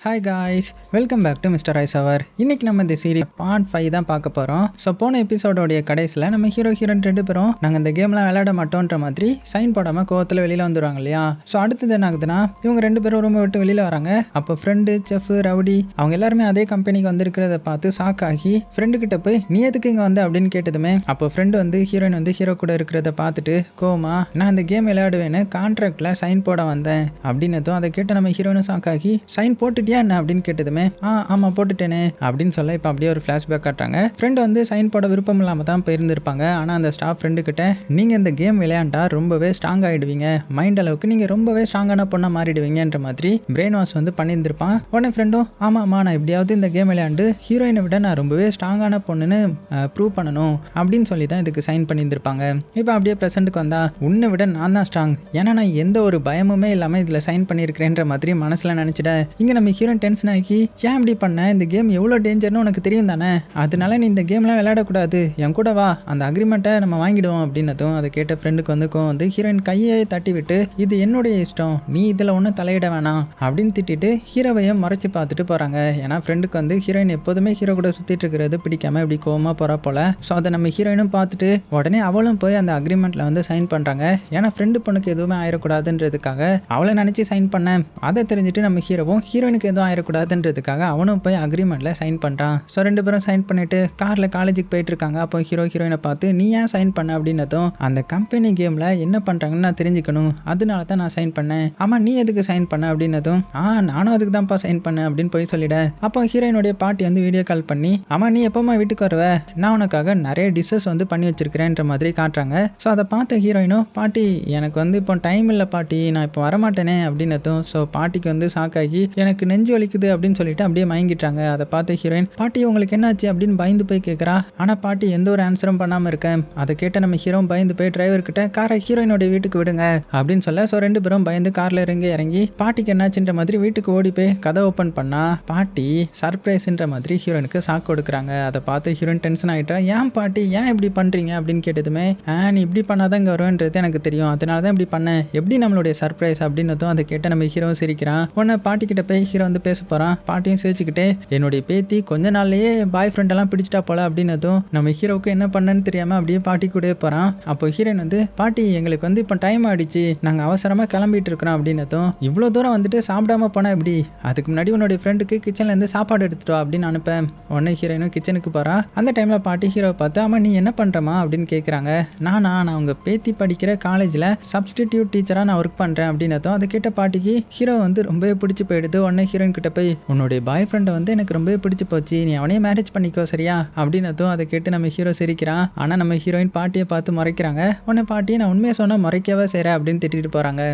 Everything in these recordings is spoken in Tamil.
Hi guys, welcome back to mister ice hour. இன்னைக்கு நம்ம இந்த சீரிஸ் பார்ட் 5 தான் பார்க்க போகிறோம். ஸோ போன எபிசோடோடைய கடைசியில் நம்ம ஹீரோயின் 2 பேரும் நாங்கள் இந்த கேம்லாம் விளையாட மாட்டோன்ற மாதிரி சைன் போடாமல் கோவத்தில் வெளியில் வந்துடுவாங்க இல்லையா. ஸோ அடுத்தது என்ன ஆகுதுன்னா, இவங்க 2 பேரும் ரூமை விட்டு வெளியில் வராங்க. அப்போ ஃப்ரெண்டு, செஃப், ரவுடி அவங்க எல்லாருமே அதே கம்பெனிக்கு வந்திருக்கிறத பார்த்து ஷாக் ஆகி ஃப்ரெண்டு கிட்ட போய் நீ எதுக்கு இங்கே வந்து அப்படின்னு கேட்டதுமே, அப்போ ஃப்ரெண்டு வந்து ஹீரோயின் வந்து ஹீரோ கூட இருக்கிறத பார்த்துட்டு கோவமா நான் இந்த கேம் விளையாடுவேன்னு கான்ட்ராக்டில் சைன் போட வந்தேன் அப்படின்னதும் அதை கேட்டு நம்ம ஹீரோயினும் ஷாக் ஆகி சைன் போட்டுட்டியா என்ன அப்படின்னு கேட்டதுமே ஆமா போட்டுட்டேனே அப்படின்னு சொல்ல இப்போ அப்படியே ஒரு ஃபிளாஷ்பேக் காட்டுறாங்க. ஃப்ரெண்டு வந்து சைன் போட விருப்பம் இல்லாமல் தான் போயிருந்திருப்பாங்க. ஆனால் அந்த ஸ்டாஃப் ஃப்ரெண்டு கிட்ட நீங்கள் இந்த கேம் விளையாண்டா ரொம்பவே ஸ்ட்ராங் ஆகிடுவீங்க, மைண்ட் அளவுக்கு நீங்கள் ரொம்பவே ஸ்ட்ராங்கான பொண்ணாக மாறிடுவீங்கன்ற மாதிரி பிரெயின் வாஷ் வந்து பண்ணியிருந்திருப்பான். உடனே ஃப்ரெண்டும் ஆமாம்மா நான் எப்படியாவது இந்த கேம் விளையாண்டு ஹீரோயினை விட நான் ரொம்பவே ஸ்ட்ராங்கான பொண்ணுன்னு ப்ரூவ் பண்ணணும் அப்படின்னு சொல்லி தான் இதுக்கு சைன் பண்ணியிருந்திருப்பாங்க. இப்போ அப்படியே ப்ரெசென்ட்டுக்கு வந்தா உன்னை விட நான் தான் ஸ்ட்ராங், ஏன்னா நான் எந்த ஒரு பயமுமே இல்லாமல் இதில் சைன் பண்ணியிருக்கிறேன்ற மாதிரி மனசில் நினச்சிட்டேன். இங்கே நம்ம ஹீரோயின் டென்ஷன் ஆகி ஏன் இப்படி பண்ண, இந்த கேம் எவ்வளோ டேஞ்சர்னு உனக்கு தெரியும் தானே, அதனால நீ இந்த கேம்லாம் விளையாடக்கூடாது, என் கூட வா அந்த அக்ரிமெண்ட்டை நம்ம வாங்கிடுவோம் அப்படின்னதும் அதை கேட்ட ஃப்ரெண்டுக்கு வந்து ஹீரோயின் கையை தட்டி விட்டு இது என்னுடைய இஷ்டம், நீ இதில் ஒன்றும் தலையிட வேணாம் அப்படின்னு திட்டிட்டு ஹீரோவையும் மறைச்சு பார்த்துட்டு போகிறாங்க. ஏன்னா ஃப்ரெண்டுக்கு வந்து ஹீரோயின் எப்போதுமே ஹீரோ கூட சுற்றிட்டு இருக்கிறது பிடிக்காம இப்படி கோவமாக போகிறா போல. ஸோ அதை நம்ம ஹீரோயினும் பார்த்துட்டு உடனே அவளும் போய் அந்த அக்ரிமெண்ட்டில் வந்து சைன் பண்ணுறாங்க. ஏன்னா ஃப்ரெண்டு பொண்ணுக்கு எதுவுமே ஆயிடக்கூடாதுன்றதுக்காக அவளை நினச்சி சைன் பண்ணேன். அதை தெரிஞ்சுட்டு நம்ம ஹீரோவும் ஹீரோயினுக்கு எதுவும் ஆயிடக்கூடாதுன்றதுக்காக அவனும் போய் அக்ரிமெண்ட்ல சைன் பண்ணுறான். ஸோ 2 பேரும் சைன் பண்ணிட்டு காரில் காலேஜுக்கு போயிட்டு இருக்காங்க. அப்போ ஹீரோயினை பார்த்து நீ ஏன் சைன் பண்ண அப்படின்னதும் அந்த கம்பெனி கேமில் என்ன பண்ணுறாங்கன்னு நான் தெரிஞ்சுக்கணும், அதனால தான் நான் சைன் பண்ணேன். ஆமாம் நீ எதுக்கு சைன் பண்ண அப்படின்னதும் நானும் அதுக்கு தான்ப்பா சைன் பண்ணேன் அப்படின்னு போய் சொல்லிட. அப்போ ஹீரோயினுடைய பாட்டி வந்து வீடியோ கால் பண்ணி ஆமாம் நீ எப்போமா வீட்டுக்கு வருவ, நான் உனக்காக நிறைய டிஷ்ஷஸ் வந்து பண்ணி வச்சிருக்கிறேன்ற மாதிரி காட்டுறாங்க. ஸோ அதை பார்த்த ஹீரோயினும் பாட்டி எனக்கு வந்து இப்போ டைம் இல்லை பாட்டி, நான் இப்போ வரமாட்டேனே அப்படின்னதும் ஸோ பாட்டிக்கு வந்து ஷாக்காகி எனக்கு நெஞ்சு வலிக்குது அப்படின்னு சொல்லிட்டு அப்படியே மயங்கிட்டாங்க. அதை பார்த்து ஹீரோயின் பாட்டி உங்களுக்கு என்னாச்சு அப்படின்னு பயந்து போய் கேட்குறா. ஆனால் பாட்டி எந்த ஒரு ஆன்சரும் பண்ணாமல் இருக்கேன். அதை கேட்ட நம்ம ஹீரோ பயந்து போய் டிரைவர்கிட்ட காரை ஹீரோயினோட வீட்டுக்கு விடுங்க அப்படின்னு சொல்ல ஸோ 2 பேரும் பயந்து காரில் இறங்கி பாட்டிக்கு என்னாச்சுன்ற மாதிரி வீட்டுக்கு ஓடி போய் கதை ஓப்பன் பண்ணா பாட்டி சர்ப்ரைஸ்ன்ற மாதிரி ஹீரோயினுக்கு ஷாக் கொடுக்குறாங்க. அதை பார்த்து ஹீரோயின் டென்ஷன் ஆகிட்டா. ஏன் பாட்டி ஏன் இப்படி பண்ணுறீங்க அப்படின்னு கேட்டதுமே நீ இப்படி பண்ணாதான் இங்கே வருவேன்றது எனக்கு தெரியும், அதனால தான் இப்படி பண்ணேன், எப்படி நம்மளுடைய சர்ப்ரைஸ் அப்படின்னதும் அதை கேட்ட நம்ம ஹீரோவும் சிரிக்கிறான். உடனே பாட்டி கிட்ட போய் ஹீரோ வந்து பேச போகிறான். பாட்டியும் சிரிச்சுக்கிட்டே என்னுடைய பேத்தி கொஞ்ச நாள்லயே பாய் ஃப்ரெண்டெல்லாம் பிடிச்சிட்டா போல அப்படின்னதும் நம்ம ஹீரோவுக்கு என்ன பண்ணன்னு தெரியாமல் அப்படியே பாட்டி கூட போகிறான். அப்போ ஹீரோயின் வந்து பாட்டி எங்களுக்கு வந்து இப்போ டைம் ஆகிடுச்சு, நாங்கள் அவசரமாக கிளம்பிட்டு இருக்கிறோம் அப்படின்னதும் இவ்வளோ தூரம் வந்துட்டு சாப்பிடாம போனால் எப்படி, அதுக்கு முன்னாடி உன்னுடைய ஃப்ரெண்டுக்கு கிச்சன்லேருந்து சாப்பாடு எடுத்துட்டு வா அப்படின்னு அனுப்பேன். உடனே ஹீரோயினும் கிச்சனுக்கு போகிறா. அந்த டைமில் பாட்டி ஹீரோவை பார்த்து ஆமாம் நீ என்ன பண்ணுறமா அப்படின்னு கேட்குறாங்க. நான் உங்கள் பேத்தி படிக்கிற காலேஜில் சப்ஸ்டிடியூட் டீச்சராக நான் ஒர்க் பண்ணுறேன் அப்படின்னதும் அதை கேட்ட பாட்டிக்கு ஹீரோ வந்து ரொம்பவே பிடிச்சி போயிடுது. உடனே ஹீரோயின் கிட்ட போய் உன்னுடைய பாய் ஃப்ரெண்டை வந்து எனக்கு ரொம்பவே பிடிச்சி போச்சு, நீ அவனையே மேரேஜ் பண்ணிக்கோ சரியா அப்படின்னதும் அதை கேட்டு நம்ம ஹீரோ சிரிக்கிறான். ஆனால் நம்ம ஹீரோயின் பாட்டியை பார்த்து முறைக்கிறாங்க. உடனே பாட்டியை நான் உண்மையை சொன்னால் முறைக்கவே செய்கிறேன் அப்படின்னு திட்டிட்டு போகிறாங்க.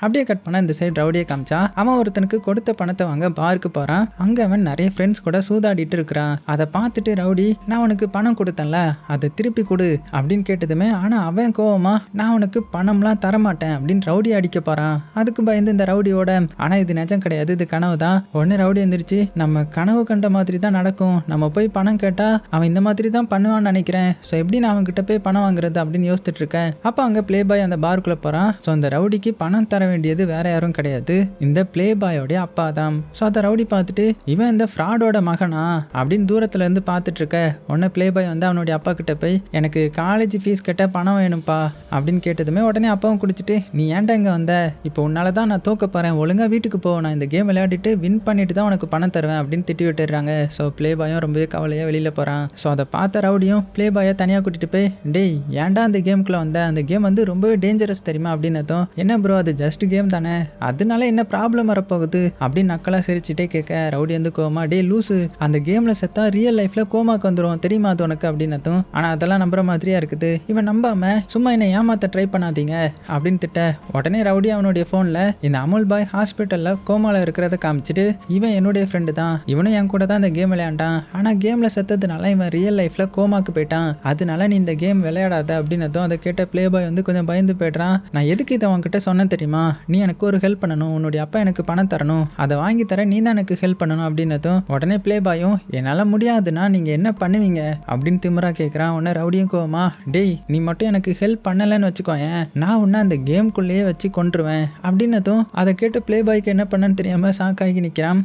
அப்படியே கட் பண்ண இந்த சைடு ரவுடியை காமிச்சா அவன் ஒருத்தனுக்கு கொடுத்த பணத்தை வாங்க பாருக்கு போறான். அங்க அவன் நிறைய ஃப்ரெண்ட்ஸ் கூட சூதாடிட்டு இருக்கிறான். அதை பார்த்துட்டு ரவுடி நான் உனக்கு பணம் கொடுத்தேன்ல அதை திருப்பி கொடு அப்படின்னு கேட்டதுமே ஆனா அவன் கோவமா நான் உனக்கு பணம்லாம் தரமாட்டேன் அப்படின்னு ரவுடி அடிக்க போறான். அதுக்கு பயந்து இந்த ரவுடியோட ஆனா இது நிஜம் கிடையாது, இது கனவு தான். உடனே ரவுடி எந்திரிச்சு நம்ம கனவு கண்ட மாதிரி தான் நடக்கும், நம்ம போய் பணம் கேட்டா அவன் இந்த மாதிரி தான் பண்ணுவான்னு நினைக்கிறேன், ஸோ எப்படி நான் அவன் கிட்ட போய் பணம் வாங்குறது அப்படின்னு யோசிச்சுட்டு இருக்கேன். அப்போ அங்க பிளே பாய் அந்த பாருக்குள்ள போறான். ஸோ அந்த ரவுடிக்கு பணம் தர வேண்டியது வேற யாரும் கிடையாது, இந்த பிளே பாயோடைய அப்பா தான். ஸோ அதை ரவுடி பார்த்துட்டு இவன் இந்த ஃப்ராடோட மகனா அப்படின்னு தூரத்துல இருந்து பார்த்துட்டு இருக்க. உடனே பிளே பாய் வந்து அவனுடைய அப்பா கிட்ட போய் எனக்கு காலேஜ் ஃபீஸ் கட்ட பணம் வேணும்ப்பா அப்படின்னு கேட்டதுமே உடனே அப்பாவும் குடிச்சிட்டு நீ ஏன்டா இங்க வந்த, இப்போ உன்னால தான் நான் தோக்க போறேன், ஒழுங்கா வீட்டுக்கு போ, நான் இந்த கேம் விளையாடிட்டு வின் பண்ணிட்டு தான் உனக்கு பணம் தருவேன் அப்படின்னு திட்டி விட்டுறாங்க. ஸோ பிளே பாயும் ரொம்பவே கவலையா வெளியில போறான். ஸோ அதை பார்த்த ரவுடியும் பிளே பாயை தனியா கூட்டிட்டு போய் டேய் ஏன்டா அந்த கேமுக்குள்ள வந்த, அந்த கேம் வந்து ரொம்பவே டேஞ்சரஸ் தெரியுமா அப்படின்னதும் என்ன ப்ரோ அது ஜஸ்ட் கேம் தானே, அதனால என்ன ப்ராப்ளம் வரப்போகுது அப்படின்னு நக்கலா சிரிச்சுட்டே கேட்க ரவுடி வந்து கோமா டே லூசு, அந்த கேம்ல செத்தா ரியல் லைஃப்ல கோமாக்கு வந்துடும் தெரியுமா அது உனக்கு அப்படின்னதும் ஆனா அதெல்லாம் நம்புற மாதிரியா இருக்குது, இவன் நம்பாம சும்மா என்னை ஏமாத்த ட்ரை பண்ணாதீங்க அப்படின்னு திட்ட. உடனே ரவுடி அவனுடைய போன்ல இந்த அமுல் பாய் ஹாஸ்பிட்டல்ல கோமால இருக்கிறத காமிச்சிட்டு இவன் என்னுடைய ஃப்ரெண்டு தான், இவனும் என் கூட தான் இந்த கேம் விளையாண்டான், ஆனா கேம்ல செத்ததுனால இவன் ரியல் லைஃப்ல கோமாக்கு போயிட்டான், அதனால நீ இந்த கேம் விளையாடாத அப்படின்னதும் அதை கேட்ட பிளே பாய் வந்து கொஞ்சம் பயந்து போயிடுறான். நான் எதுக்கு இதை அவன்கிட்ட சொன்னேன் தெரியுமா, நீ எனக்கு ஒரு ஹெல்ப் பண்ணணும், உன்னுடைய அப்பா எனக்கு பணம் தரணும், அதை வாங்கி தர நீ தான் எனக்கு ஹெல்ப் பண்ணணும் அப்படின்னதும் உடனே ப்ளே பாயும் என்னால் முடியாதுன்னா நீங்கள் என்ன பண்ணுவீங்க அப்படின்னு திமிரா கேட்குறான். உடனே ரவுடியும் கோவமா, டேய் நீ மட்டும் எனக்கு ஹெல்ப் பண்ணலைன்னு வச்சுக்கோயேன், நான் உன்னை அந்த கேம்குள்ளேயே வச்சு கொன்றுவேன் அப்படின்னதும் அதை கேட்டு ப்ளே பாய்க்கு என்ன பண்ணன்னு தெரியாமல் ஷாக்காகி நிற்கிறான்.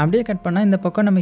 அப்படியே கட் பண்ணால் இந்த பக்கம் நம்ம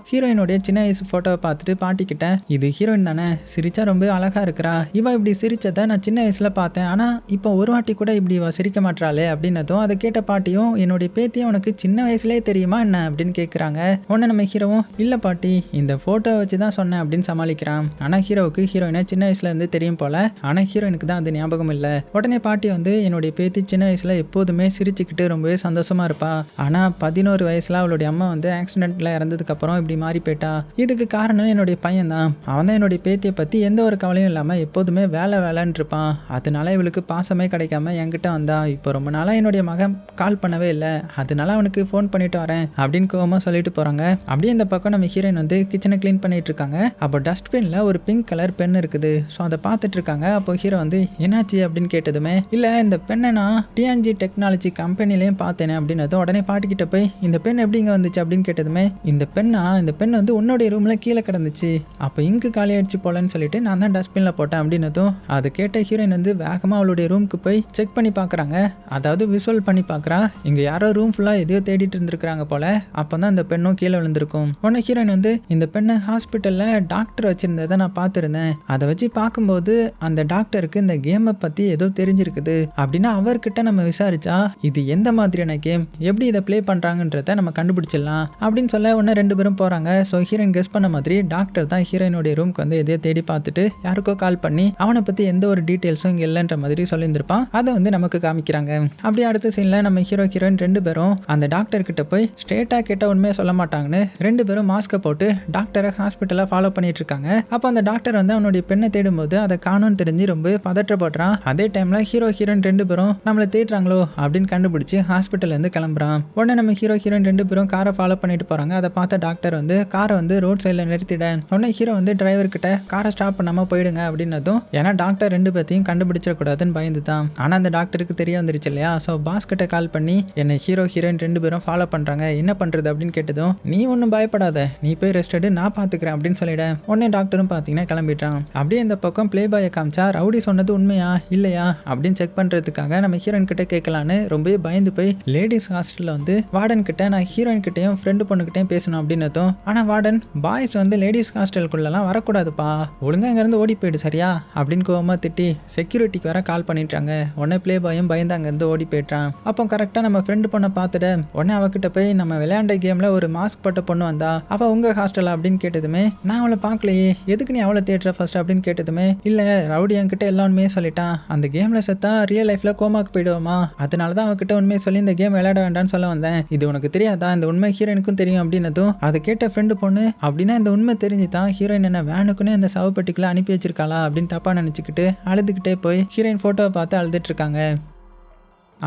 ஹீரோயினுடைய சின்ன வயசு ஃபோட்டோவை பார்த்துட்டு பாட்டிக்கிட்ட, இது ஹீரோயின் தானே, சிரிச்சா ரொம்ப அழகாக இருக்கிறா, இவ இப்படி சிரிச்சதை நான் சின்ன வயசில் பார்த்தேன், ஆனால் இப்போ ஒரு வாட்டி கூட இப்படி இவ சிரிக்க மாட்டாளே அப்படின்னதும் அதை கேட்ட பாட்டியும், என்னுடைய பேத்தியும் உனக்கு சின்ன வயசுலேயே தெரியுமா என்ன அப்படின்னு கேட்குறாங்க. உடனே நம்ம ஹீரோவும், இல்லை பாட்டி இந்த ஃபோட்டோவை வச்சு தான் சொன்னேன் அப்படின்னு சமாளிக்கிறான். ஆனால் ஹீரோவுக்கு ஹீரோயினை சின்ன வயசுலேருந்து தெரியும் போல, ஆனால் ஹீரோயினுக்கு தான் அது ஞாபகம் இல்லை. உடனே பாட்டி வந்து, என்னுடைய பேத்தி சின்ன வயசில் எப்போதுமே சிரிச்சுக்கிட்டு ரொம்பவே சந்தோஷமாக இருப்பா, ஆனால் 11 வயசில் அவளுடைய அம்மா வந்து ஆக்சிடென்ட்ல இறந்ததுக்கு அப்புறம் இப்படி மாறி போயிட்டா, இதுக்கு காரணம் என்னுடைய பையன் தான், அவன் தான் என்னுடைய பேத்தியை பற்றி எந்த ஒரு கவலையும் இல்லாமல் எப்போதுமே வேலைன்னு இருப்பான், அதனால இவளுக்கு பாசமே கிடைக்காம என்கிட்ட வந்தா, இப்போ ரொம்ப நாளாக என்னுடைய மகன் கால் பண்ணவே இல்லை, அதனால அவனுக்கு ஃபோன் பண்ணிட்டு வரேன் அப்படின்னு கோவமாக சொல்லிட்டு போகிறாங்க. அப்படியே இந்த பக்கம் நம்ம ஹீரோயின் வந்து கிச்சனை க்ளீன் பண்ணிட்டு இருக்காங்க. அப்போ டஸ்ட்பின்ல ஒரு பிங்க் கலர் பென் இருக்குது. ஸோ அதை பார்த்துட்டு இருக்காங்க. அப்போ ஹீரோ வந்து, என்னாச்சு அப்படின்னு கேட்டதுமே, இல்லை இந்த பெண்ணை நான் டிஎன்ஜி டெக்னாலஜி கம்பெனிலையும் பார்த்தேனே அப்படின்னதும் உடனே பாட்டிக்கிட்ட போய், இந்த பெண் எப்படி இங்கே வந்துச்சு அப்படின்னு கேட்டதுமே, இந்த பெண் வந்து உன்னுடைய ரூம்ல கீழே கிடந்துச்சு, அப்போ இங்கு காலி ஆயிடுச்சு போலன்னு சொல்லிட்டு நான் தான் டஸ்ட்பின்ல போட்டேன் அப்படின்னதும் அதை கேட்ட ஹீரோயின் வந்து வேகமாக அவளுடைய ரூமுக்கு போய் செக் பண்ணி பார்க்குறாங்க. அதாவது விசுவல் பண்ணி பார்க்குறா, இங்கே யாரோ ரூம் ஃபுல்லாக எதையோ தேடிட்டு இருந்திருக்கிறாங்க போல, அப்போ தான் இந்த பெண்ணும் கீழே விழுந்திருக்கும். உடனே ஹீரோயின் வந்து, இந்த பெண்ணை ஹாஸ்பிட்டலில் டாக்டர் வச்சிருந்ததை நான் பார்த்துருந்தேன், அதை வச்சு பார்க்கும்போது அந்த டாக்டருக்கு இந்த கேமை பற்றி ஏதோ தெரிஞ்சிருக்குது அப்படின்னா அவர்கிட்ட நம்ம விசாரிச்சா இது எந்த மாதிரியான கேம், எப்படி இதை ப்ளே பண்ணுறாங்கன்றத நம்ம கண்டுபிடிச்சிடலாம் அப்படின்னு சொல்ல உடனே 2 பேரும் போகிறாங்க. ஸோ ஹீரோயின் கெஸ் பண்ண மாதிரி டாக்டர் தான் ஹீரோயினுடைய ரூம்க்கு வந்து எதையோ தேடி பார்த்துட்டு யாருக்கோ கால் பண்ணி அவனை பற்றி எந்த ஒரு டீட்டெயில்ஸும் இங்கே இல்லைன்ற மாதிரி சொல்லியிருந்திருப்பான். அதை வந்து நமக்கு காமிக்கிறாங்க. அப்படியே அடுத்த சீனில் நம்ம ஹீரோயின் 2 பேரும் அந்த டாக்டர் கிட்ட போய் ஸ்ட்ரெயிட்டாக கேட்டால் உண்மையை சொல்ல மாட்டாங்கன்னு 2 பேரும் மாஸ்கை போட்டு டாக்டரை ஹாஸ்பிட்டலாக ஃபாலோ பண்ணிட்டு இருக்காங்க. அப்போ அந்த டாக்டர் வந்து அவனுடைய பெண்ணை தேடும்போது அதை காணும்னு தெரிஞ்சு ரொம்ப பதற்றப்படுறான். அதே டைமில் ஹீரோயின் 2 பேரும் நம்மளை தேடுறாங்களோ அப்படின்னு கண்டுபிடிச்சி ஹாஸ்பிட்டல்லேருந்து கிளம்புறான். உடனே நம்ம ஹீரோயின் 2 பேரும் காரை ஃபாலோ பண்ணிட்டு போறாங்க. அதை பார்த்த டாக்டர் வந்து காரை வந்து ரோட் சைடில் நிறுத்திட உடனே ஹீரோ வந்து டிரைவர் கிட்ட காரை ஸ்டாப் பண்ணாமல் போயிடுங்க அப்படின்னதும், ஏன்னா டாக்டர் 2 பேர்த்தையும் கண்டுபிடிச்சிடக்கூடாதுன்னு பயந்து தான். ஆனால் அந்த டாக்டருக்கு தெரிய வந்துருச்சு இல்லையா. ஸோ பாஸ் கிட்ட கால் பண்ணி என்னை ஹீரோயின் 2 பேரும் ஃபாலோ பண்ணுறாங்க, என்ன பண்ணுறது அப்படின்னு கேட்டதும், நீ ஒன்றும் பயப்படாத, நீ போய் ரெஸ்ட் எடு, நான் பார்த்துக்கிறேன் அப்படின்னு சொல்லிட உடனே டாக்டரும் பார்த்தீங்கன்னா கிளம்பிட்டான். அப்படியே இந்த பக்கம் ப்ளே பாயை காமிச்சா ரவுடி சொன்னது உண்மையா இல்லையா அப்படின்னு செக் பண்ணுறதுக்காக நம்ம ஹீரோயின் கிட்ட கேட்கலான்னு ரொம்பவே பயந்து போய் லேடிஸ் ஹாஸ்டலில் வந்து வார்டன் கிட்ட நான் ஹீரோயின் கிட்டையும் ஃப்ரெண்டு பொண்ணுக்கிட்டையும் பேசணும் அப்படின்னதும், ஆனால் வார்டன் பாய்ஸ் வந்து லேடிஸ் ஹாஸ்டலுக்குள்ளெல்லாம் வரக்கூடாதுப்பா, ஒழுங்காக இங்கேருந்து ஓடி போயிடு சரியா அப்படின்னு கோவமாக திட்டி செக்யூரிட்டிக்கு வர கால் பண்ணிட்டாங்க. உடனே ப்ளே பாயும் பயந்து அங்கேருந்து ஓடி போயிட்டான். அப்போ கரெக்டாக நம்ம ஃப்ரெண்டு பொண்ணை பார்த்துட்டு உடனே அவகிட்ட போய், நம்ம விளையாண்ட கேமில் ஒரு மாஸ்க் போட்ட பொண்ணு வந்தா, அவள் உங்கள் ஹாஸ்டலா அப்படின்னு கேட்டதுமே, நான் அவளை பார்க்கலையே, எதுக்கு நீ அவளை தேடுற ஃபர்ஸ்ட் அப்படின்னு கேட்டதுமே, இல்லை ரவுடி என்கிட்ட எல்லா உண்மையே சொல்லிட்டான், அந்த கேமில் செத்தா ரியல் லைஃப்பில் கோமாக்கு போயிடுவோமா, அதனால தான் அவகிட்ட உண்மையை சொல்லி இந்த கேம் விளையாட வேண்டாம்னு சொல்ல வந்தேன், இது உனக்கு தெரியாதா, இந்த உண்மை ஹீரோயினுக்கும் தெரியும் அப்படின்னதும், அதை கேட்ட ஃப்ரெண்டு பொண்ணு, அப்படின்னா இந்த உண்மை தெரிஞ்சு தான் ஹீரோயின் என்ன வேனுக்குன்னு அந்த சவப்பெட்டிக்குள்ள அனுப்பி வச்சிருக்காளா அப்படின்னு தப்பா நினைச்சுக்கிட்டு அழுதுகிட்டே போய் ஹீரோயின் போட்டோவை பார்த்து அழுதுட்டு இருக்காங்க.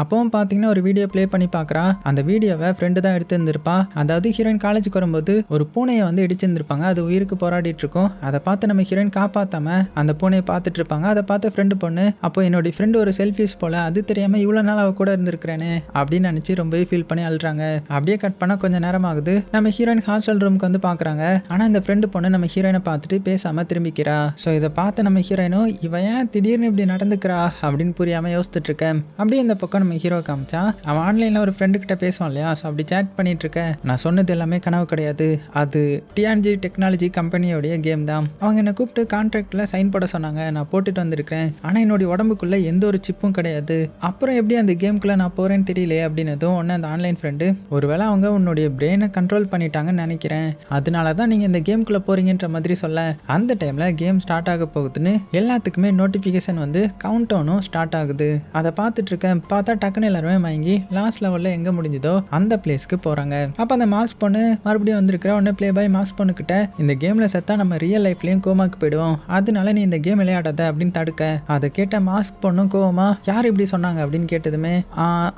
அப்பவும் பார்த்தீங்கன்னா ஒரு வீடியோ ப்ளே பண்ணி பார்க்குறா. அந்த வீடியோவை ஃப்ரெண்டு தான் எடுத்துருந்துருப்பா. அதாவது ஹீரோயின் காலேஜுக்கு வரும்போது ஒரு பூனையை வந்து இடிச்சிருந்துருப்பாங்க, அது உயிருக்கு போராடிட்டு இருக்கும். அதை பார்த்து நம்ம ஹீரோயின் காப்பாற்றாம அந்த பூனையை பார்த்துட்டு இருப்பாங்க. அதை பார்த்து ஃப்ரெண்டு பொண்ணு, அப்போ என்னுடைய ஃப்ரெண்டு ஒரு செல்ஃபீஸ் போல, அது தெரியாமல் இவ்வளோ நாள் அவ கூட இருந்திருக்கிறேன்னு அப்படின்னு நினச்சி ரொம்பவே ஃபீல் பண்ணி அழுறாங்க. அப்படியே கட் பண்ணால் கொஞ்சம் நேரம் ஆகுது. நம்ம ஹீரோயின் ஹாஸ்டல் ரூமுக்கு வந்து பார்க்குறாங்க. ஆனால் இந்த ஃப்ரெண்டு பொண்ணு நம்ம ஹீரோயினை பார்த்துட்டு பேசாமல் திரும்பிக்கிறா. ஸோ இதை பார்த்து நம்ம ஹீரோயினும் இவன் ஏன் திடீர்னு இப்படி நடந்துக்கிறா அப்படின்னு புரியாமல் யோசிச்சுட்டு இருக்கேன். அப்படியே இந்த பக்கம் நம்ம ஹீரோ காமிச்சா, அவன் ஆன்லைனில் ஒரு ஃப்ரெண்டு கிட்ட பேசுவான் இல்லையா. ஸோ அப்படி சேட் பண்ணிட்டு இருக்கேன். நான் சொன்னது எல்லாமே கனவு கிடையாது, அது டிஎன்ஜி டெக்னாலஜி கம்பெனியோடைய கேம் தான். அவங்க என்னை கூப்பிட்டு கான்ட்ராக்டில் சைன் போட சொன்னாங்க, நான் போட்டுட்டு வந்திருக்கிறேன். ஆனால் என்னுடைய உடம்புக்குள்ளே எந்த ஒரு சிப்பும் கிடையாது. அப்புறம் எப்படி அந்த கேமுக்குள்ளே நான் போகிறேன்னு தெரியலையே அப்படின்னதும் ஒன்று அந்த ஆன்லைன் ஃப்ரெண்டு, ஒருவேளை அவங்க உன்னுடைய பிரெயினை கண்ட்ரோல் பண்ணிட்டாங்கன்னு நினைக்கிறேன், அதனால தான் நீங்கள் இந்த கேமுக்குள்ளே போகிறீங்கன்ற மாதிரி சொல்ல, அந்த டைமில் கேம் ஸ்டார்ட் ஆக போகுதுன்னு எல்லாத்துக்குமே நோட்டிஃபிகேஷன் வந்து கவுண்ட் டவுனும் ஸ்டார்ட் ஆகுது. அதை பார்த்துட்டு இருக்கேன். பார்த்த பார்த்தா டக்குன்னு எல்லாருமே மயங்கி லாஸ்ட் லெவலில் எங்கே முடிஞ்சதோ அந்த பிளேஸ்க்கு போகிறாங்க. அப்போ அந்த மாஸ்க் பொண்ணு மறுபடியும் வந்திருக்கிற உடனே ப்ளே பாய் மாஸ்க் பொண்ணுக்கிட்ட இந்த கேமில் செத்தா நம்ம ரியல் லைஃப்லேயும் கோமாக்கு போயிடுவோம், அதனால நீ இந்த கேம் விளையாடாத அப்படின்னு தடுக்க. அதை கேட்ட மாஸ்க் பொண்ணும் கோவமா யார் இப்படி சொன்னாங்க அப்படின்னு கேட்டதுமே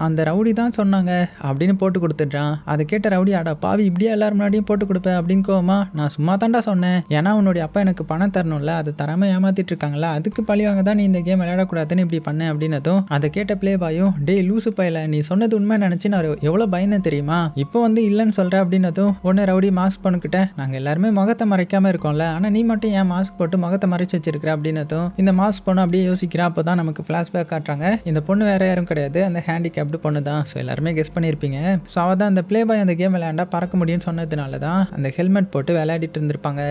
அந்த ரவுடி தான் சொன்னாங்க அப்படின்னு போட்டு கொடுத்துட்றான். அதை கேட்ட ரவுடி அடா பாவி இப்படியா எல்லாரும் முன்னாடியும் போட்டு கொடுப்பேன் அப்படின்னு கோவமா நான் சும்மா தாண்டா சொன்னேன், ஏன்னா உன்னுடைய அப்பா எனக்கு பணம் தரணும்ல, அதை தராம ஏமாத்திட்டு இருக்காங்களா, அதுக்கு பழிவாங்க தான் நீ இந்த கேம் விளையாடக்கூடாதுன்னு இப்படி பண்ண அப்படின்னதும் அதை கேட்ட ப்ளே பாயும் டே லூசு பையில நீ சொன்னது உண்மை நினைச்சு நான் எவ்வளோ பயந்தேன் தெரியுமா, இப்போ வந்து இல்லைன்னு சொல்கிறேன் அப்படின்னதும் உடனே ரவுடி மாஸ்க் பண்ணிக்கிட்ட நாங்கள் எல்லாருமே முகத்தை மறைக்காம இருக்கோம்ல, ஆனால் நீ மட்டும் ஏன் மாஸ்க் போட்டு முகத்தை மறைச்சு வச்சிருக்கிற அப்படின்னதும் இந்த மாஸ்க் பொண்ணு அப்படியே யோசிக்கிறா. அப்போ தான் நமக்கு ஃப்ளாஷ்பேக் காட்டுறாங்க. இந்த பொண்ணு வேற யாரும் கிடையாது, அந்த ஹேண்டிகேப்டு பொண்ணு தான். ஸோ எல்லாருமே கெஸ் பண்ணியிருப்பீங்க. ஸோ அவள் தான் அந்த ப்ளே பாய் அந்த கேம் விளையாண்டா பறக்க முடியும்னு சொன்னதுனால தான் அந்த ஹெல்மெட் போட்டு விளையாடிட்டு இருந்திருப்பாங்க.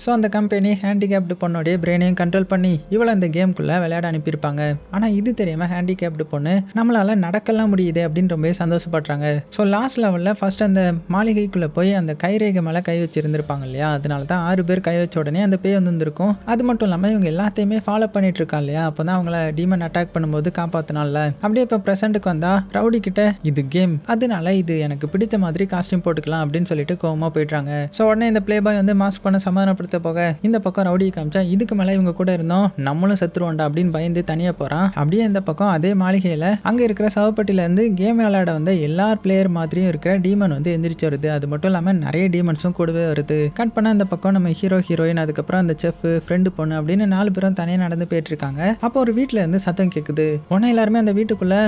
ஸோ அந்த கம்பெனி ஹேண்டிகேப்டு பொண்ணுடைய பிரெயினையும் கண்ட்ரோல் பண்ணி இவளை அந்த கேம்குள்ளே விளையாட அனுப்பியிருப்பாங்க. ஆனால் இது தெரியாமல் ஹேண்டிகேப்டு பொண்ணு நம்மளால் நடக்கலாம் முடியுது அப்படின்னு ரொம்ப சந்தோஷப்படுறாங்க. ஸோ லாஸ்ட் லெவலில் ஃபர்ஸ்ட் அந்த மாளிகைக்குள்ளே போய் அந்த கைரேகை மேலே கை வச்சிருந்துருப்பாங்க இல்லையா, அதனால தான் 6 பேர் கை வச்ச உடனே அந்த பேய் வந்துருக்கும். அது மட்டும் இல்லாமல் இவங்க எல்லாத்தையுமே ஃபாலோ பண்ணிட்டு இருக்கா இல்லையா, அப்போ தான் அவங்கள டீமன் அட்டாக் பண்ணும்போது காப்பாற்றினால. அப்படியே இப்போ ப்ரெசென்ட்டுக்கு வந்தால் ரவுடி கிட்ட இது கேம், அதனால இது எனக்கு பிடித்த மாதிரி காஸ்டியூம் போட்டுக்கலாம் அப்படின்னு சொல்லிட்டு கோவமாக போயிடுறாங்க. ஸோ உடனே இந்த ப்ளே பாய் வந்து மாஸ்க் பண்ண சமாதானப்படுத்த போக இந்த பக்கம் ரவுடி காமிச்சா இதுக்கு மேலே இவங்க கூட இருந்தோம் நம்மளும் செத்துருவோண்டா அப்படின்னு பயந்து தனியாக போகிறான். அப்படியே இந்த பக்கம் அதே மாளிகையில் அங்கே இருக்கிற சவப்பட்டிலேருந்து கேம் விளையாட வந்த எல்லா பிளேயர் மாதிரியும் இருக்கிற டீமன் வந்து எந்திரிச்சு வருது. அது மட்டும் இல்லாமல் நிறைய டீமன்ஸும் கூடவே வருது. கட் பண்ணால் இந்த பக்கம் நம்ம ஹீரோ ஹீரோயின் அதுக்கப்புறம் அந்த செஃப் ஃப்ரெண்டு பொண்ணு அப்படின்னு 4 பேரும் தனியாக நடந்து போயிட்டு இருக்காங்க. அப்போ ஒரு வீட்டில் இருந்து சத்தம் கேட்குது. உடனே எல்லாருமே அந்த வீட்டுக்குள்ள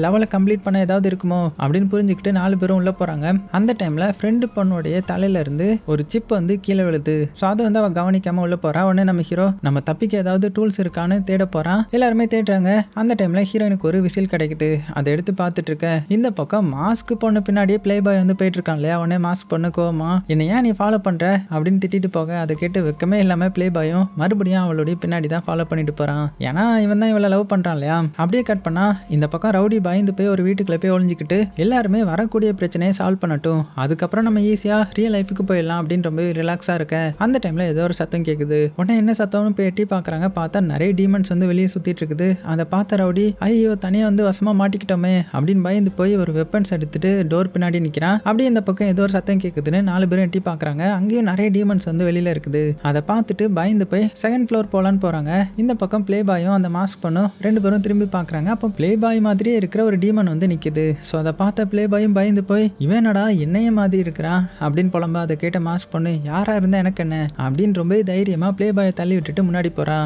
லெவலை கம்ப்ளீட் பண்ண ஏதாவது இருக்குமோ அப்படின்னு புரிஞ்சுக்கிட்டு 4 பேரும் உள்ள போகிறாங்க. அந்த டைமில் ஃப்ரெண்டு பொண்ணுடைய தலையில இருந்து ஒரு சிப் வந்து கீழே விழுது. ஸோ அதை வந்து அவ கவனிக்காம உள்ள போறா. உடனே நம்ம ஹீரோ நம்ம தப்பிக்க ஏதாவது டூல்ஸ் இருக்கான்னு தேட போறான். எல்லாருமே தேடுறாங்க. அந்த டைம்ல ஹீரோயினுக்கு ஒரு விசில் கிடைக்குது. அதை எடுத்து பார்த்துட்டு இருக்க இந்த பக்கம் மாஸ்க் பொண்ணு பின்னாடியே ப்ளே பாய் வந்து போயிட்டு இருக்கான் இல்லையா, உடனே மாஸ்க் பொண்ணு கோவமா என்ன ஏன் நீ ஃபாலோ பண்ற அப்படின்னு திட்டிட்டு போக அதை கேட்டு வெக்கமே இல்லாம ப்ளே பாயும் மறுபடியும் அவளுடைய பின்னாடி தான் ஃபாலோ பண்ணிட்டு போறான். ஏன்னா இவன் தான் இவளை லவ் பண்றான் இல்லையா. அப்படியே கட் பண்ணா இந்த பக்கம் ரவுடி பயந்து போய் ஒரு வீட்டுக்குள்ள போய் ஒளிஞ்சிக்கிட்டு எல்லாருமே வரக்கூடிய பிரச்சனையை சால்வ் பண்ணட்டும், அதுக்கப்புறம் நம்ம ஈஸியா ரியல் லைஃபுக்கு போயிடலாம் அப்படின்னு ரொம்ப ரிலாக்ஸா இருக்க அந்த டைம்ல ஏதோ ஒரு சத்தம் கேட்குது. உடனே என்ன சத்தம்னு போய் எட்டி பார்க்குறாங்க. பார்த்தா நிறைய டீமன்ஸ் வந்து வெளியே சுற்றிட்டு இருக்குது. அதை பார்த்த ரவுடி ஐயோ தனியாக வந்து வசமாக மாட்டிக்கிட்டோமே அப்படின்னு பயந்து போய் ஒரு வெப்பன்ஸ் எடுத்துட்டு டோர் பின்னாடி நிற்கிறான். அப்படியே இந்த பக்கம் ஏதோ ஒரு சத்தம் கேட்குதுன்னு 4 பேரும் எட்டி பார்க்குறாங்க. அங்கேயும் நிறைய டீமன்ஸ் வந்து வெளியில் இருக்குது. அதை பார்த்துட்டு பயந்து போய் செகண்ட் ஃப்ளோர் போகலான்னு போகிறாங்க. இந்த பக்கம் ப்ளே பாயும் அந்த மாஸ்க் பண்ணும் 2 பேரும் திரும்பி பார்க்குறாங்க. அப்போ ப்ளே பாய் மாதிரியே இருக்கிற ஒரு டீமன் வந்து நிற்குது. ஸோ அதை பார்த்த ப்ளே பாயும் பயந்து போய் இவனடா என்னைய மாதிரி இருக்கிறான் அப்படின்னு புலம்ப. அதை கேட்ட மாஸ்க் பண்ணு யாரா இருந்தா எனக்கு என்ன அப்படின்னு ரொம்ப தைரியமா ப்ளே பாயை தள்ளி விட்டுட்டு முன்னாடி போறா.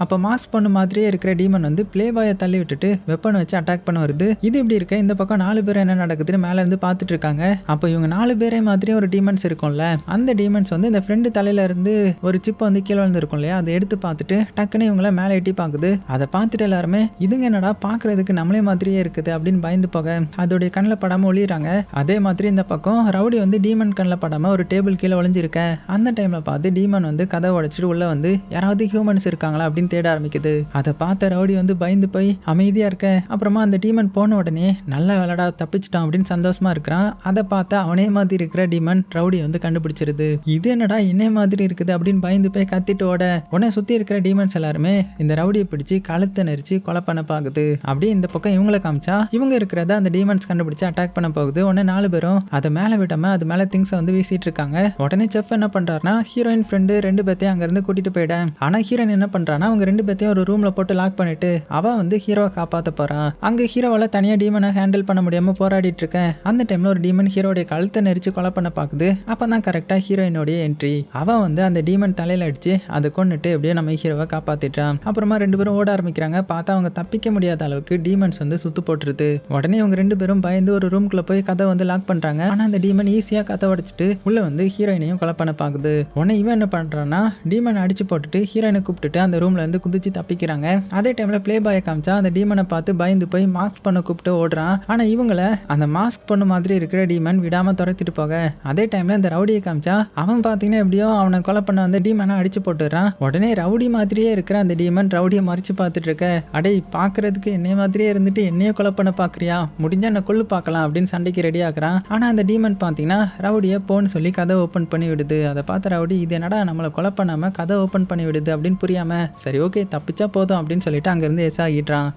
அப்போ மாஸ்க் பண்ண மாதிரியே இருக்கிற டீமன் வந்து ப்ளே பாயை தள்ளி விட்டுட்டு வெப்பன் வச்சு அட்டாக் பண்ண வருது. இது இப்படி இருக்க இந்த பக்கம் 4 பேர் என்ன நடக்குதுன்னு மேலே இருந்து பார்த்துட்டு இருக்காங்க. அப்போ இவங்க 4 பேரே மாதிரியே ஒரு டீமன்ஸ் இருக்கும்ல, அந்த டீமன்ஸ் வந்து இந்த ஃப்ரெண்டு தலையில இருந்து ஒரு சிப்பை வந்து கீழே வந்துருக்கும் இல்லையா, அதை எடுத்து பார்த்துட்டு டக்குன்னு இவங்கள மேலே எட்டி பார்க்குது. அதை பார்த்துட்டு எல்லாருமே இதுங்க என்னடா பார்க்கறதுக்கு நம்மளே மாதிரியே இருக்குது அப்படின்னு பயந்து போக அதோடைய கண்ணில் படாமல் ஒளிறாங்க. அதே மாதிரி இந்த பக்கம் ரவுடி வந்து டீமன் கண்ணில் படாமல் ஒரு டேபிள் கீழே ஒளிஞ்சிருக்க அந்த டைமில் பார்த்து டீமன் வந்து கதை உடைச்சிட்டு உள்ள வந்து யாராவது ஹியூமன்ஸ் இருக்காங்களா அப்படின்னு தேட ஆரம்பிக்குது. அதை பார்த்த ரவுடி வந்து பயந்து போய் அமைதியா இருக்க. அப்புறமா அந்த டீமன் போன உடனே நல்ல வேலைடா தப்பிச்சிட்டான் அப்படின்னு சந்தோஷமா இருக்கிறான். அதை பார்த்து அவனே மாதிரி இருக்கிற டீமன் ரவுடி வந்து கண்டுபிடிச்சிருது. இது என்னடா என்னே மாதிரி இருக்குது அப்படின்னு பயந்து போய் கத்திட்டு ஓட உடனே சுத்தி இருக்கிற டீமன்ஸ் எல்லாருமே இந்த ரவுடியை பிடிச்சி கழுத்தை நெரிச்சு கொலை பண்ண பாக்குது. அப்படியே இந்த பக்கம் இவங்களை காமிச்சா இவங்க இருக்கிறத அந்த டீமன்ஸ் கண்டுபிடிச்சு அட்டாக் பண்ண போகுது. உடனே 4 பேரும் அதை மேல விடாம அது மேல திங்ஸ் வந்து வீசிட்டு இருக்காங்க. உடனே செஃப் என்ன பண்றாருன்னா ஹீரோயின் ஃப்ரெண்டு 2 பேத்தையும் அங்க இருந்து கூட்டிட்டு போயிட. ஆனா ஹீரோயின் என்ன பண்றான்னா அவங்க 2 பேத்தையும் ஒரு ரூம்ல போட்டு லாக் பண்ணிட்டு அவ வந்து ஹீரோவை காப்பாத்த போறான். அங்க ஹீரோவால தனியா டீமனை ஹேண்டில் பண்ண முடியாம போராடிட்டு இருக்கேன். அந்த டைம்ல ஒரு டீமன் ஹீரோடைய கழுத்தை நெரிச்சு கொலை பண்ண பாக்குது. அப்பதான் கரெக்டா ஹீரோயினோடைய என்ட்ரி. அவ வந்து அந்த டீமன் தலையில அடிச்சு அதை கொண்டுட்டு எப்படியோ நம்ம ஹீரோவை காப்பாத்திட்டான். அப்புறமா 2 பேரும் ஓட ஆரம்பிக்கிறாங்க. பார்த்தா அவங்க தப்பிக்க முடியாத அளவுக்கு டீமன்ஸ் வந்து சுத்து போட்டுருது. உடனே இவங்க 2 பேரும் பயந்து ஒரு ரூம்குள்ள போய் கதை வந்து லாக் பண்றாங்க. ஆனா அந்த டீமன் ஈஸியா கதை உடைச்சிட்டு உள்ள வந்து ஹீரோயினையும் கொலை பண்ண பாக்குது. உடனே இவன் என்ன பண்றான்னா டீமன் அடிச்சு போட்டுட்டு ஹீரோயினை கூப்பிட்டுட்டு அந்த ரூம்ல இருந்து குதிச்சு தப்பிக்கிறாங்க. அதே டைம்ல ப்ளே பாயை காமிச்சா அந்த டீமனை பார்த்து பயந்து போய் மாஸ்க் பண்ண கூப்பிட்டு ஓடுறான். ஆனா இவங்கள அந்த மாஸ்க் பண்ண மாதிரி இருக்கிற டீமன் விடாம துரத்திட்டு போக அதே டைம்ல இந்த ரவுடியை காமிச்சா அவன் பாத்தீங்கன்னா எப்படியோ அவனை கொலை பண்ண அந்த டீமனை அடிச்சு போட்டுறான். உடனே ரவுடி மாதிரியே இருக்கிற அந்த டீமன் ரவுடியை மறைச்சு பார்த்துட்டு இருக்க அடே பாக்குறதுக்கு என்னைய மாதிரியே இருந்துட்டு என்னைய கொலை பண்ண பாக்குறியா, முடிஞ்சா என்ன கொள்ளு பார்க்கலாம் அப்படின்னு சண்டைக்கு ரெடி ஆகுறான். ஆனா அந்த டீமன் பாத்தீங்கன்னா ரவுடியை போன்னு சொல்லி கதை ஓப்பன் பண்ணி விடுது. அதை பார்த்த ரவுடி இது என்னடா நம்மளை கொலை பண்ணாம கதை ஓப்பன் பண்ணி விடுது அப்படின்னு புரியாம சரி ஓகே தப்பிச்சா போதும் அப்படின்னு சொல்லிட்டு அங்கிருந்து எஸ் ஆகிட்டான்.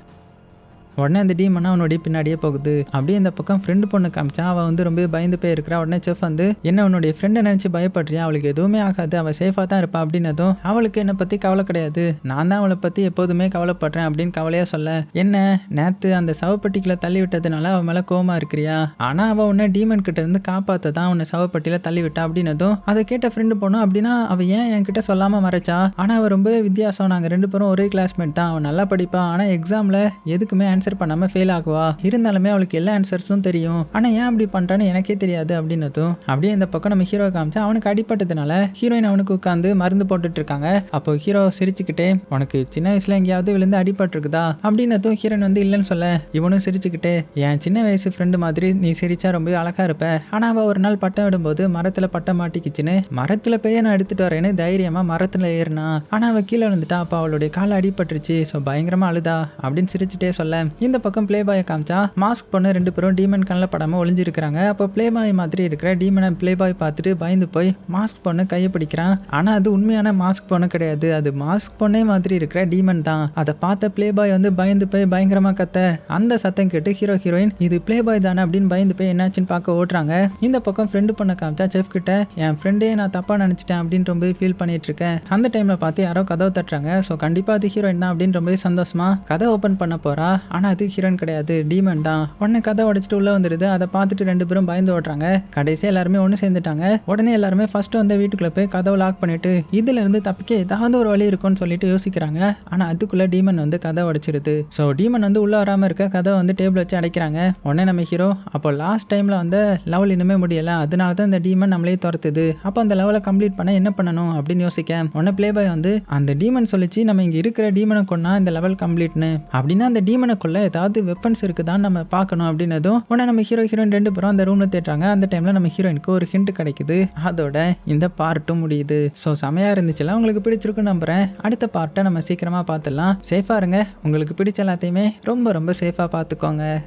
உடனே அந்த டீமன் அவனுடைய பின்னாடியே போகுது. அப்படியே இந்த பக்கம் ஃப்ரெண்டு பொண்ணு காமிச்சா அவள் வந்து ரொம்ப பயந்து போய் இருக்கிறா. உடனே செஃப் வந்து என்ன உன்னுடைய ஃப்ரெண்டை நினைச்சு பயப்படுறியா, அவளுக்கு எதுவுமே ஆகாது, அவள் சேஃபாக தான் இருப்பா அப்படின்னதும் அவளுக்கு என்னை பற்றி கவலை கிடையாது, நான் தான் அவளை பற்றி எப்போதுமே கவலைப்படுறேன் அப்படின்னு கவலையாக சொல்ல, என்ன நேற்று அந்த சவப்பட்டிக்குள்ள தள்ளி விட்டதுனால அவன் மேலே கோவமா இருக்கிறியா, ஆனால் அவள் உன்னை டீமன் கிட்ட இருந்து காப்பாற்ற தான் உன்னை சவப்பட்டியில் தள்ளி விட்டா அப்படின்னதும் அதை கேட்ட ஃப்ரெண்டு பொண்ணும் அப்படின்னா அவள் ஏன் என்கிட்ட சொல்லாமல் மறைச்சா, ஆனால் அவள் ரொம்ப வித்தியாசம், நாங்கள் 2 பேரும் ஒரே கிளாஸ்மேட் தான், அவன் நல்லா படிப்பா, ஆனால் எக்ஸாமில் எதுக்குமே ஆன்சர் பண்ணாமல் ஃபெயில் ஆகுவா, இருந்தாலுமே அவளுக்கு எல்லா ஆன்சர்ஸும் தெரியும், ஆனால் ஏன் அப்படி பண்ணுறான்னு எனக்கே தெரியாது அப்படின்னதும் அப்படியே இந்த பக்கம் நம்ம ஹீரோ காமிச்சா அவனுக்கு அடிப்பட்டதுனால ஹீரோயின் அவனுக்கு உட்காந்து மருந்து போட்டுட்டு இருக்காங்க. அப்போ ஹீரோ சிரிச்சுக்கிட்டே உனக்கு சின்ன வயசுல எங்கேயாவது விழுந்து அடிபட்டுருக்குதா அப்படின்னதும் ஹீரோயின் வந்து இல்லைன்னு சொல்ல இவனும் சிரிச்சுக்கிட்டே என் சின்ன வயசு ஃப்ரெண்டு மாதிரி நீ சிரிச்சா ரொம்ப அழகா இருப்ப, ஆனால் அவள் ஒரு நாள் பட்டம் விடும்போது மரத்தில் பட்டம் மாட்டிக்கிச்சுன்னு மரத்தில் போய் நான் எடுத்துட்டு வரேன்னு தைரியமாக மரத்தில் ஏறினா, ஆனால் அவள் கீழே விழுந்துட்டா, அப்போ அவளுடைய காலை அடிபட்டுருச்சு, ஸோ பயங்கரமா அழுதா அப்படின்னு சிரிச்சுட்டே சொல்ல இந்த பக்கம் பிளே பாயை காமிச்சா மாஸ்க் பொண்ணு 2 பேரும் டீமன் கண்ணில் படாமல் ஒளிஞ்சிருக்கிறாங்க. அப்போ பிளே பாய் மாதிரி இருக்கிற டீமனை பிளே பாய் பார்த்துட்டு பயந்து போய் மாஸ்க் பொண்ணு கையை பிடிக்கிறான். ஆனால் அது உண்மையான மாஸ்க் பொண்ணு கிடையாது, அது மாஸ்க் பொண்ணே மாதிரி இருக்கிற டீமன் தான். அதை பார்த்த பிளே பாய் வந்து பயந்து போய் பயங்கரமாக கத்த, அந்த சத்தம் கேட்டு ஹீரோ ஹீரோயின் இது பிளே பாய் தானே அப்படின்னு பயந்து போய் என்னாச்சுன்னு பார்க்க ஓட்டுறாங்க. இந்த பக்கம் ஃப்ரெண்டு பொண்ணை காமிச்சா செஃப் கிட்ட என் ஃப்ரெண்டே நான் தப்பா நினைச்சிட்டேன் அப்படின்னு ரொம்ப ஃபீல் பண்ணிட்டு இருக்கேன். அந்த டைம்ல பார்த்து யாரோ கதவை தட்டுறாங்க. ஸோ கண்டிப்பா அது ஹீரோயின் தான் அப்படின்னு ரொம்ப சந்தோஷமா கதை ஓப்பன் பண்ண போறா. ஆனா அது ஹீரோயின் கிடையாது, டீமன் தான். உடனே கதை உடைச்சிட்டு உள்ள வந்துடுது. அதை பார்த்துட்டு 2 பேரும் பயந்து ஓடுறாங்க. கடைசியா எல்லாருமே ஒன்று சேர்ந்துட்டாங்க. உடனே எல்லாருமே ஃபர்ஸ்ட் வந்து வீட்டுக்குள்ள போய் கதவை லாக் பண்ணிட்டு இதுல இருந்து தப்பிக்க ஏதாவது ஒரு வழி இருக்கும்னு சொல்லிட்டு யோசிக்கிறாங்க. ஆனா அதுக்குள்ள டீமன் வந்து கதை உடைச்சிருது. ஸோ டீமன் வந்து உள்ள வராம இருக்க கதை வந்து டேபிள் வச்சு அடைக்கிறாங்க. உடனே நம்ம ஹீரோ அப்போ லாஸ்ட் டைம்ல வந்து லெவல் இன்னுமே முடியல, அதனால தான் இந்த டீமன் நம்மளே துரத்துது, அப்போ அந்த லெவலை கம்ப்ளீட் பண்ண என்ன பண்ணணும் அப்படின்னு யோசிக்க உடனே பிளே பாய் வந்து அந்த டீமன் சொல்லிச்சு நம்ம இங்க இருக்கிற டீமனை கொண்டா இந்த லெவல் கம்ப்ளீட்னு, அப்படின்னா அந்த டீமனுக்குள்ள ஏதாவது வெப்பன்ஸ் இருக்குதான்னு நம்ம பார்க்கணும் அப்படின்னதும் உடனே நம்ம ஹீரோ ஹீரோயின் 2 பேரும் அந்த ரூம்ல தேடுறாங்க. அந்த டைம்ல நம்ம ஹீரோயினுக்கு ஒரு ஹிண்ட் கிடைக்குது. அதோட இந்த பார்ட்டும் முடியுது. ஸோ செமையா இருந்துச்சுல, உங்களுக்கு பிடிச்சிருக்குன்னு நம்புறேன். அடுத்த பார்ட்டை நம்ம சீக்கிரமா பார்த்துடலாம். சேஃபா இருங்க, உங்களுக்கு பிடிச்ச எல்லாத்தையுமே ரொம்ப ரொம்ப சேஃபா பார்த்துக்கோங்க.